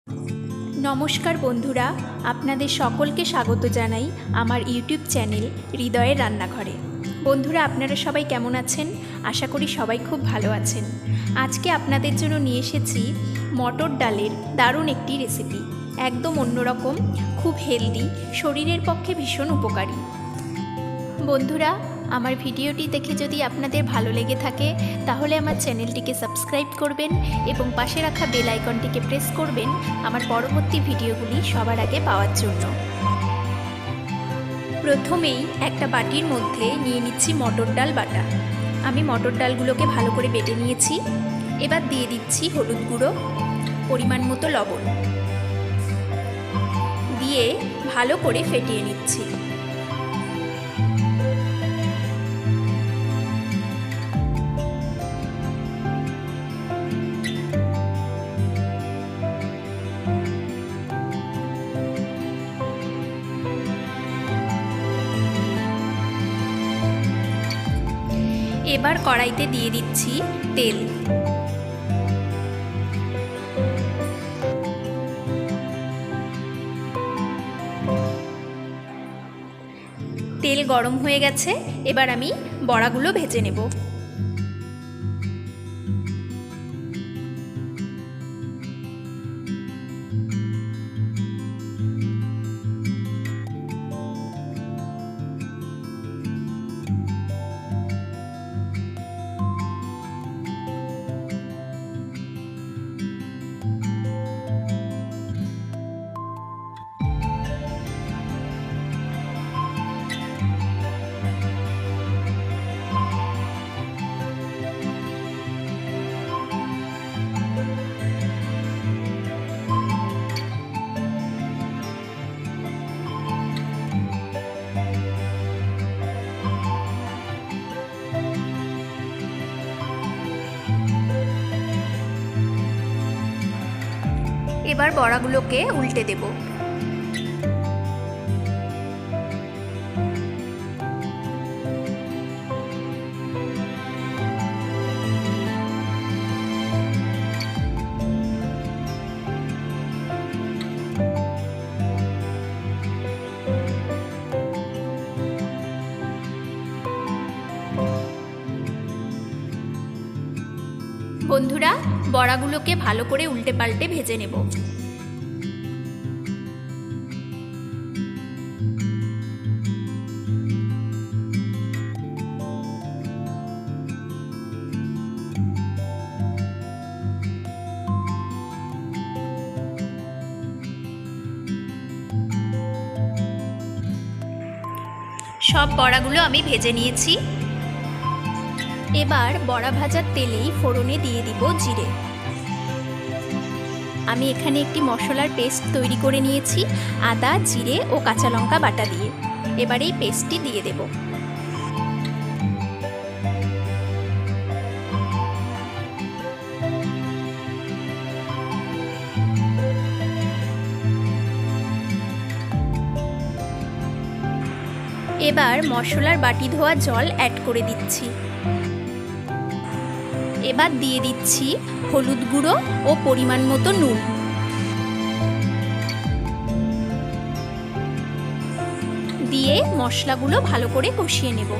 নমস্কার বন্ধুরা, আপনাদের সকলকে স্বাগত জানাই আমার ইউটিউব চ্যানেল হৃদয়ের রান্নাঘরে। বন্ধুরা, আপনারা সবাই কেমন আছেন? আশা করি সবাই খুব ভালো আছেন। আজকে আপনাদের জন্য নিয়ে এসেছি মটর ডালের দারুণ একটি রেসিপি। একদম অন্যরকম, খুব হেলদি, শরীরের পক্ষে ভীষণ উপকারী। বন্ধুরা, আমার ভিডিওটি দেখে যদি আপনাদের ভালো লেগে থাকে তাহলে আমার চ্যানেলটিকে সাবস্ক্রাইব করবেন এবং পাশে রাখা বেল আইকনটিকে প্রেস করবেন আমার পরবর্তী ভিডিওগুলি সবার আগে পাওয়ার জন্য। প্রথমেই একটা বাটির মধ্যে নিয়ে নিচ্ছি মটর ডাল বাটা। আমি মটর ডালগুলোকে ভালো করে বেটে নিয়েছি। এবার দিয়ে দিচ্ছি হলুদ গুঁড়ো, পরিমাণ মতো লবণ দিয়ে ভালো করে ফেটিয়ে নিচ্ছি। এবার কড়াইতে দিয়ে দিচ্ছি তেল। তেল গরম হয়ে গেছে, এবার আমি বড়াগুলো ভেজে নেব। এবার বড়াগুলোকে উল্টে দেব। বন্ধুরা, বড়াগুলোকে ভালো করে উল্টে পাল্টে ভেজে নেব। সব বড়াগুলো আমি ভেজে নিয়েছি। এবার বড়া ভাজার তেলেই ফোড়নে দিয়ে দিব জিরে। আমি এখানে একটি মশলার পেস্ট তৈরি করে নিয়েছি, আদা, জিরে ও কাঁচা লঙ্কা বাটা দিয়ে। এবার এই পেস্টটি দিয়ে দেব। এবার মশলার বাটি ধোয়া জল অ্যাড করে দিচ্ছি। এবার দিয়ে দিচ্ছি হলুদ গুঁড়ো ও পরিমাণ মতো নুন। দিয়ে মশলাগুলো ভালো করে কষিয়ে নেব।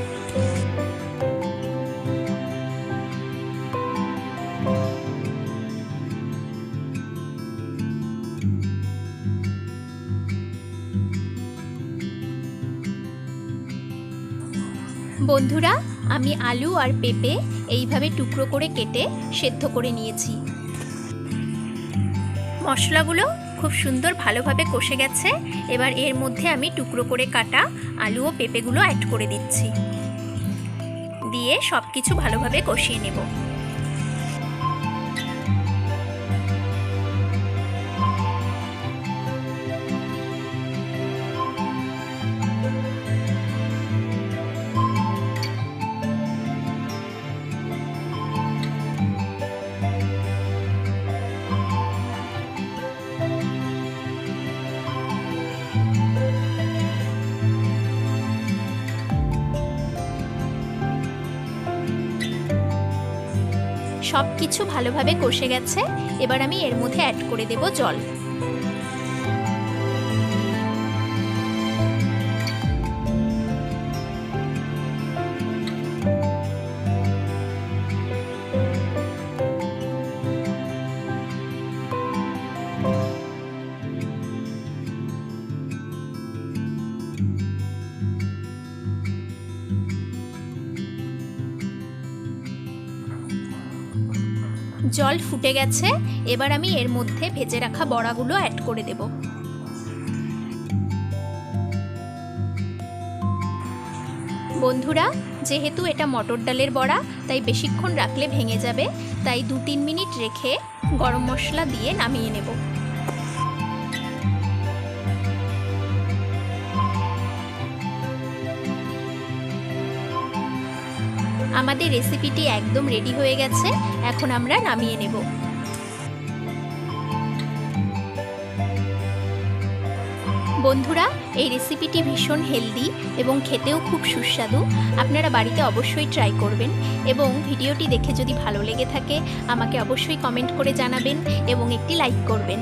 বন্ধুরা, আমি আলু আর পেঁপে এইভাবে টুকরো করে কেটে সেদ্ধ করে নিয়েছি। মশলাগুলো খুব সুন্দর ভালোভাবে কষে গেছে। এবার এর মধ্যে আমি টুকরো করে কাটা আলু ও পেঁপেগুলো অ্যাড করে দিচ্ছি। দিয়ে সব কিছু ভালোভাবে কষিয়ে নেব। সব কিছু ভালোভাবে কষে গেছে। এবার আমি এর মধ্যে অ্যাড করে দেব জল। জল ফুটে গেছে, এবার আমি এর মধ্যে ভেজে রাখা বড়াগুলো অ্যাড করে দেব। বন্ধুরা, যেহেতু এটা মটর ডালের বড়া, তাই বেশিক্ষণ রাখলে ভেঙে যাবে, তাই 2-3 মিনিট রেখে গরম মশলা দিয়ে নামিয়ে নেব। আমাদের রেসিপিটি একদম রেডি হয়ে গেছে, এখন আমরা নামিয়ে নেব। বন্ধুরা, এই রেসিপিটি ভীষণ হেলদি এবং খেতেও খুব সুস্বাদু। আপনারা বাড়িতে অবশ্যই ট্রাই করবেন এবং ভিডিওটি দেখে যদি ভালো লেগে থাকে আমাকে অবশ্যই কমেন্ট করে জানাবেন এবং একটি লাইক করবেন।